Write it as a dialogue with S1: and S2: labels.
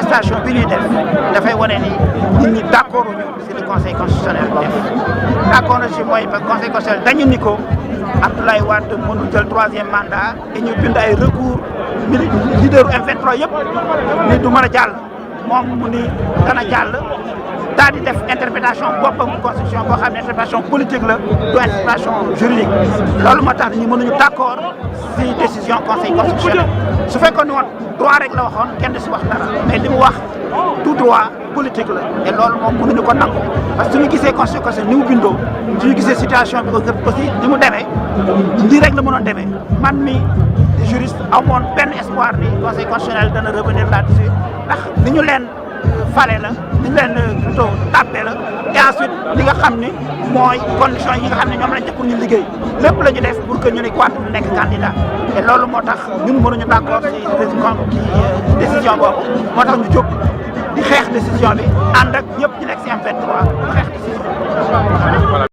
S1: manifestation bi ñuy def dafay wane ni nit ñi d'accord ñu si le conseil constitutionnel def d'accord na si mooy ba conseil constitutionnel dañu ni ko Abdoulaye Wade mënul jël 3e mandat et ñu bind ay recours leaderu M23 yëpp ni du mën a jàll moom mu ni dana jàll daal di def interprétation boppam constitution boo xam ne interprétation politique la du interprétation juridique loolu moo tax ñu mënuñu d'accord si décision conseil constitutionnel su fekkoon ni woon droit rek la waxoon kenn du si wax dara mais li mu wax tout droit politique la et loolu moom mënuñu ko nangu parce que suñu gisee constitution ni mu bindoo suñu gisee situation bi aussi ni mu demee lii rek la mënoon demee man mi juriste amoon benn espoir ni conseil constitutionnel dana revenir là-dessus ndax ni ñu leen fale la ni ñu leen plutôt tàppe la et ensuite li nga xam ni mooy condition yi nga xam ne ñoom lañ def pour ñu liggéey lépp la ñu def pour que ñu ni Wade nekk candidat et loolu moo tax ñun mënuñu d'accord ci décision boobu moo tax ñu jóg di xeex décision bi ànd ak ñëpp ñu nekk si M23